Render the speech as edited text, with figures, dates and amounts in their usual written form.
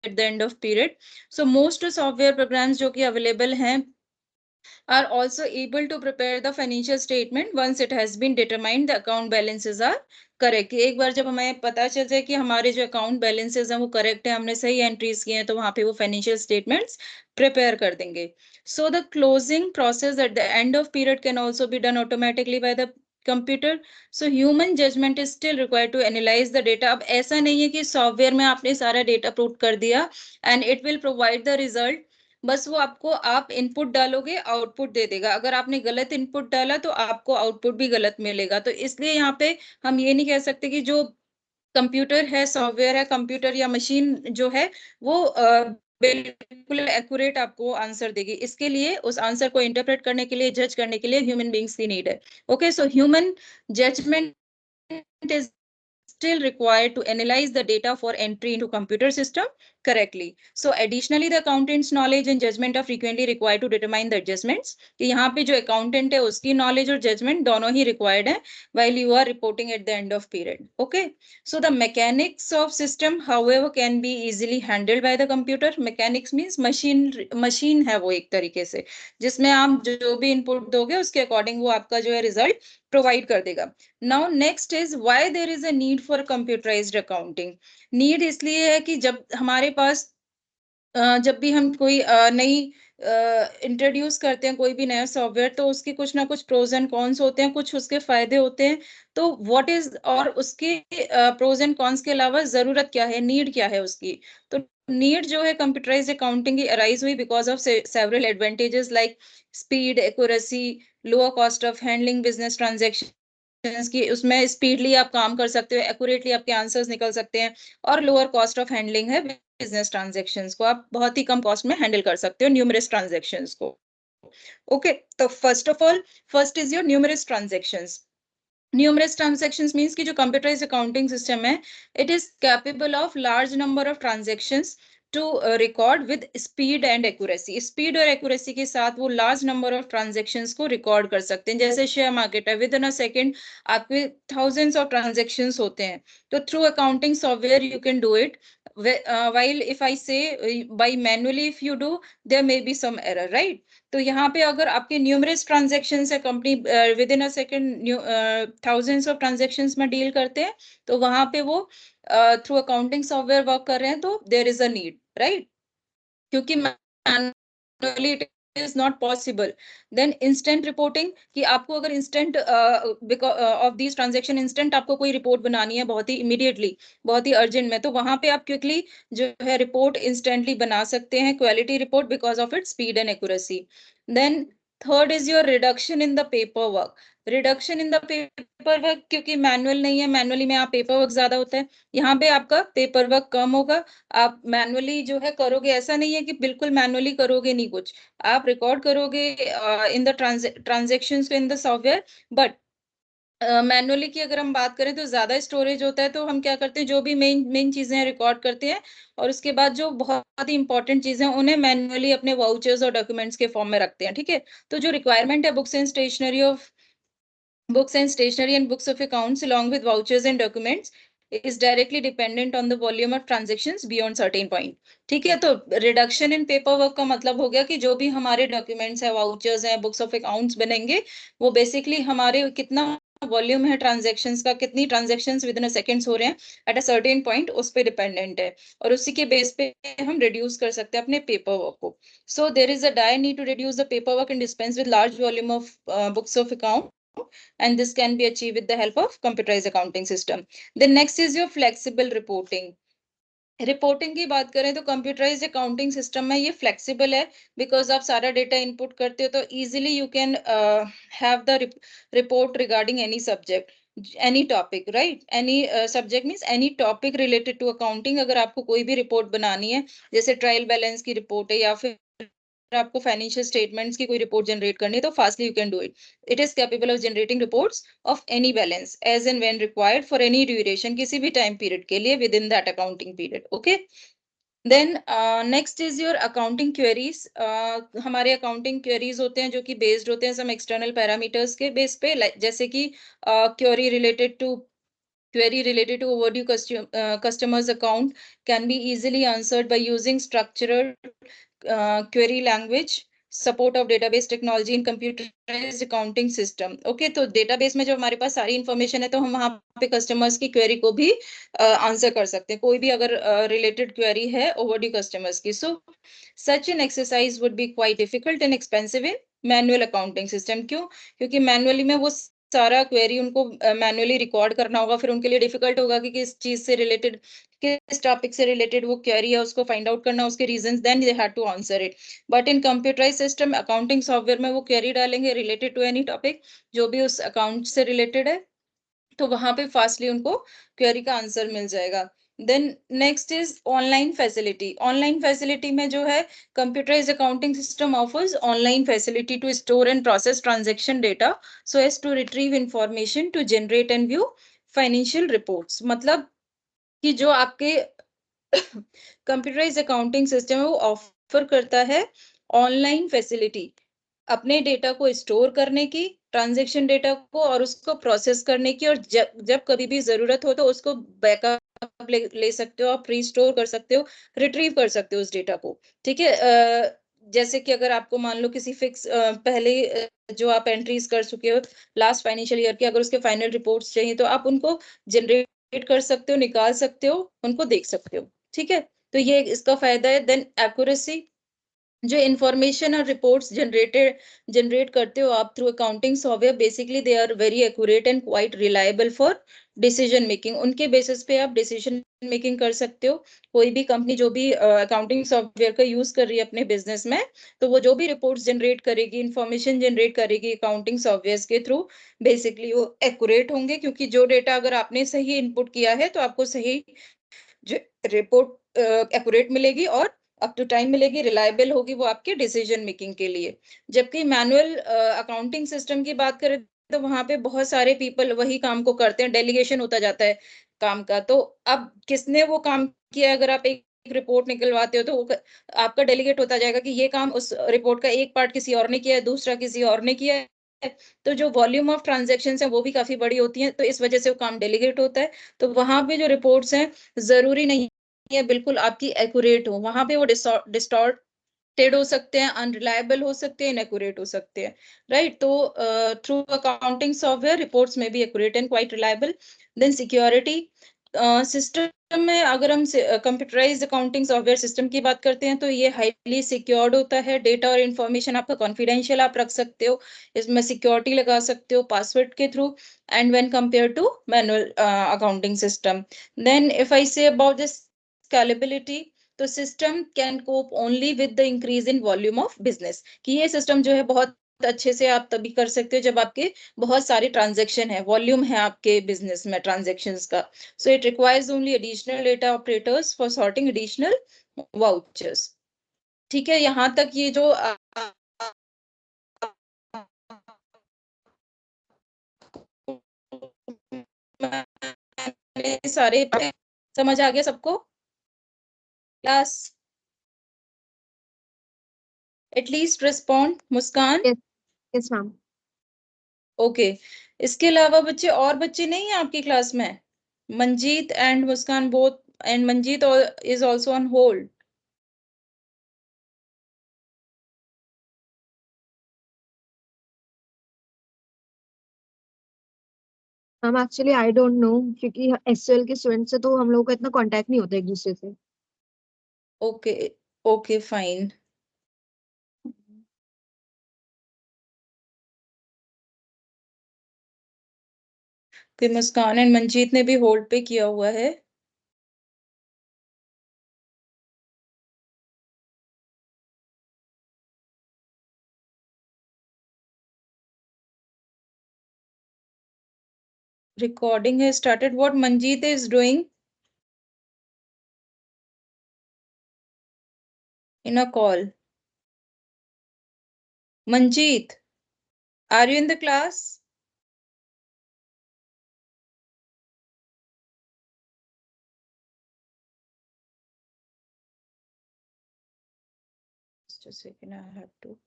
at the end of period. So most software programs जो कि available हैं are also able to prepare the financial statement once it has been determined the account balances are correct. एक बार जब हमें पता चल जाए कि हमारे जो अकाउंट बैलेंसेस हैं वो करेक्ट है, हमने सही एंट्रीज किए हैं, तो वहां पे वो फाइनेंशियल स्टेटमेंट्स प्रिपेयर कर देंगे. So the closing process at the end of period can also be done automatically by the computer. So human judgement is still required to analyse the data. अब ऐसा नहीं है कि सॉफ्टवेयर में आपने सारा डेटा पुट कर दिया and it will provide the result. बस वो आपको आप इनपुट डालोगे, आउटपुट दे देगा. अगर आपने गलत इनपुट डाला तो आपको आउटपुट भी गलत मिलेगा. तो इसलिए यहाँ पे हम ये नहीं कह सकते कि जो कंप्यूटर है, सॉफ्टवेयर है, कंप्यूटर या मशीन जो है वो बिल्कुल एक्यूरेट आपको आंसर देगी. इसके लिए उस आंसर को इंटरप्रेट करने के लिए, जज करने के लिए ह्यूमन बींग्स की नीड है. Okay, so human judgement is still required to analyze the data for entry into computer system correctly. So additionally the accountant's knowledge and judgment are frequently required to determine the adjustments. कि यहाँ पे जो accountant है उसकी knowledge और judgment दोनों ही required है while you are reporting at the end of period. Okay, so the mechanics of system however can be easily handled by the computer. Mechanics means machine है वो एक तरीके से, जिसमें आप जो भी input दोगे उसके according वो आपका जो है result provide कर देगा. Now next is why there is a need for computerised accounting. Need इसलिए है कि जब हमारे पास जब भी हम कोई नई इंट्रोड्यूस करते हैं कोई भी नया सॉफ्टवेयर, तो उसके कुछ ना कुछ प्रोज एंड कॉन्स होते हैं, कुछ उसके फायदे होते हैं. तो व्हाट इज और उसके प्रोज एंड कॉन्स के अलावा जरूरत क्या है, नीड क्या है उसकी. तो नीड जो है कंप्यूटराइज्ड अकाउंटिंग की अराइज हुई because of several advantages like speed, accuracy, lower cost of handling business transaction की, उसमें स्पीडली आप काम कर सकते हो, एक्यूरेटली आपके आंसर्स निकल सकते हैं, और लोअर कॉस्ट ऑफ हैंडलिंग है बिजनेस ट्रांजैक्शंस को, आप बहुत ही कम कॉस्ट में हैंडल कर सकते हो न्यूमरस ट्रांजैक्शंस को. ओके, तो first of all first is your numerous transactions. Numerous transactions means कि जो कंप्यूटराइज्ड अकाउंटिंग सिस्टम है, it is capable of large number of transactions to record with speed and accuracy. Speed और accuracy के साथ वो large number of transactions को record कर सकते हैं. जैसे शेयर मार्केट है, विद इन अ सेकेंड आपके थाउजेंड्स ऑफ ट्रांजैक्शंस होते हैं. तो through accounting software you can do it. while if I say by manually if you do, there may be some error, right? तो यहाँ पे अगर आपके न्यूमरस ट्रांजेक्शन है, company with in a second thousands of transaction में deal करते हैं, तो वहां पे वो थ्रू अकाउंटिंग सॉफ्टवेयर वर्क कर रहे हैं, तो there is a need, right? क्योंकि manually it is not possible. Then instant reporting, कि आपको अगर instant of this transaction instant आपको कोई रिपोर्ट बनानी है बहुत ही इमीडिएटली, बहुत ही अर्जेंट में, तो वहां पे आप क्विकली जो है रिपोर्ट इंस्टेंटली बना सकते हैं, quality report, because of it speed and accuracy. Then third is your reduction in the paper work. Reduction in the paper work, क्योंकि मैनुअल नहीं है, मैनुअली में आप पेपर वर्क ज्यादा होता है, यहाँ पे आपका पेपर वर्क कम होगा. आप मैनुअली जो है करोगे, ऐसा नहीं है कि बिल्कुल मैनुअली करोगे नहीं, कुछ आप रिकॉर्ड करोगे in the transactions in the software. But manually की अगर हम बात करें तो ज्यादा स्टोरेज होता है, तो हम क्या करते हैं, जो भी मेन मेन चीजें रिकॉर्ड करते हैं, और उसके बाद जो बहुत ही इंपॉर्टेंट चीजें उन्हें मैनुअली अपने वाउचर्स और डॉक्यूमेंट्स के फॉर्म में रखते हैं. ठीक है, तो जो रिक्वायरमेंट है books and stationery and books of accounts along with vouchers and documents is directly dependent on the volume of transactions beyond certain point. ठीक है, तो रिडक्शन इन पेपर वर्क का मतलब हो गया कि जो भी हमारे डॉक्यूमेंट्स है, वाउचर्स हैं, बुक्स ऑफ अकाउंट्स बनेंगे, वो बेसिकली हमारे कितना वॉल्यूम है ट्रांजैक्शंस का, कितनी transactions with in a seconds हो रहे हैं एट अ सर्टेन पॉइंट, उस पे डिपेंडेंट है, और उसी के बेस पे हम रिड्यूस कर सकते हैं अपने पेपर वर्क को. So there is a dire need to reduce the paper work and dispense with large volume of books of account, and this can be achieved with the help of computerized accounting system. The next is your flexible reporting. Reporting की बात करें तो computerised accounting system में ये flexible है, because आप सारा data input करते हो, तो easily you can have the report regarding any subject, any topic, right? Any subject means any topic related to accounting. अगर आपको कोई भी रिपोर्ट बनानी है, जैसे ट्रायल बैलेंस की रिपोर्ट है, या फिर आपको फाइनेंशियल स्टेटमेंट्स की कोई रिपोर्ट जनरेट करनी है, तो fastly you can do it. It is capable of generating reports of any balance as and when required for any duration, किसी भी टाइम पीरियड के लिए within that accounting period. Okay, then next is your accounting queries. हमारे accounting queries होते हैं जो कि based होते हैं सम एक्सटर्नल पैरामीटर्स के बेस पे, जैसे कि query related to Query related to overdue customers account can be easily answered by using structured query language, support of database technology in computerized accounting system. Okay, तो database में जब हमारे पास सारी information है तो हम वहां पे कस्टमर्स की क्वेरी को भी आंसर कर सकते हैं, कोई भी अगर रिलेटेड क्वेरी है ओवरड्यू कस्टमर्स की. So such an exercise would be quite difficult and expensive in manual accounting system. क्यों? क्योंकि मैनुअली में वो सारा क्वेरी उनको मैनुअली रिकॉर्ड करना होगा, फिर उनके लिए डिफिकल्ट होगा कि किस चीज से रिलेटेड, किस टॉपिक से रिलेटेड वो क्वेरी है, उसको फाइंड आउट करना, उसके reasons, then they have to answer it. But in computerise system accounting software में वो क्वेरी डालेंगे रिलेटेड टू एनी टॉपिक जो भी उस अकाउंट से रिलेटेड है, तो वहां पे फास्टली उनको क्वेरी का आंसर मिल जाएगा. Then next is online facility. Online facility में जो है, computerise accounting system offers online facility to store and process transaction data so as to retrieve information to generate and view financial reports. मतलब कि जो आपके computerise accounting system है वो offer करता है ऑनलाइन फैसिलिटी अपने डेटा को स्टोर करने की, ट्रांजैक्शन डेटा को, और उसको प्रोसेस करने की, और जब जब कभी भी जरूरत हो तो उसको बैकअप ले सकते हो, आप रीस्टोर कर सकते हो, रिट्रीव कर सकते हो उस डेटा को. ठीक है. जैसे कि अगर आपको मान लो किसी फिक्स पहले जो आप एंट्रीज कर चुके हो लास्ट फाइनेंशियल ईयर की, अगर उसके फाइनल रिपोर्ट्स चाहिए तो आप उनको जनरेट कर सकते हो, निकाल सकते हो, उनको देख सकते हो. ठीक है. तो ये इसका फायदा है. देन एक्यूरेसी, जो इंफॉर्मेशन और रिपोर्ट्स जनरेट करते हो आप through accounting software, basically they are very accurate and quite reliable for decision making. उनके बेसिस पे आप डिसीजन मेकिंग कर सकते हो. कोई भी कंपनी जो भी अकाउंटिंग सॉफ्टवेयर का यूज कर रही है अपने बिजनेस में, तो वो जो भी रिपोर्ट्स जनरेट करेगी, इंफॉर्मेशन जनरेट करेगी अकाउंटिंग सॉफ्टवेयर के थ्रू, बेसिकली वो एक्यूरेट होंगे, क्योंकि जो डेटा अगर आपने सही इनपुट किया है तो आपको सही रिपोर्ट एक्यूरेट मिलेगी और अप टू टाइम मिलेगी, रिलायबल होगी वो आपके डिसीजन मेकिंग के लिए. जबकि मैनुअल अकाउंटिंग सिस्टम की बात करें तो वहां पे बहुत सारे पीपल वही काम को करते हैं, डेलीगेशन होता जाता है काम का. तो अब किसने वो काम किया, अगर आप एक रिपोर्ट निकलवाते हो तो आपका डेलीगेट होता जाएगा कि ये काम, उस रिपोर्ट का एक पार्ट किसी और ने किया है, दूसरा किसी और ने किया है. तो जो वॉल्यूम ऑफ ट्रांजेक्शन है वो भी काफी बड़ी होती है, तो इस वजह से वो काम डेलीगेट होता है. तो वहां पे जो रिपोर्ट्स हैं जरूरी नहीं है बिल्कुल आपकी एक्यूरेट हो, वहां पे वो डिस्टॉर्टेड हो सकते हैं, अनरिलायबल हो सकते हैं, इनएक्यूरेट हो सकते हैं. राइट. तो थ्रू अकाउंटिंग सॉफ्टवेयर रिपोर्ट्स में भी accurate and quite reliable. Then security system में, अगर हम कंप्यूटराइज्ड अकाउंटिंग सॉफ्टवेयर सिस्टम की बात करते हैं तो ये हाईली सिक्योर्ड होता है. डेटा और इन्फॉर्मेशन आपका कॉन्फिडेंशियल आप रख सकते हो, इसमें सिक्योरिटी लगा सकते हो पासवर्ड के through, and when compared to manual accounting system. Then if I say about this scalability, तो system can cope only with the increase in volume of business. कि ये सिस्टम जो है बहुत अच्छे से आप तभी कर सकते हो जब आपके बहुत सारे ट्रांजेक्शन है, वॉल्यूम है आपके बिजनेस में ट्रांजेक्शन्स का. So it requires only additional data operators for sorting additional vouchers. ठीक है. यहाँ तक ये जो सारे समझ आ गया सबको क्लास? एटलीस्ट रिस्पॉन्ड मुस्कान. यस. Yes ma'am. ओके. इसके अलावा बच्चे, और बच्चे नहीं है आपकी क्लास में? Manjeet and Muskan both, and Manjeet is also on hold. Ma'am actually I don't know, क्योंकि एसएल के स्टूडेंट से तो हम लोगों का इतना कांटेक्ट नहीं होता एक दूसरे से. ओके. Okay fine. फिर मुस्कान एंड मंजीत ने भी होल्ड पे किया हुआ है. Recording has started. What Manjeet is doing in a call? Manjeet, are you in the class? Just a second, I have to.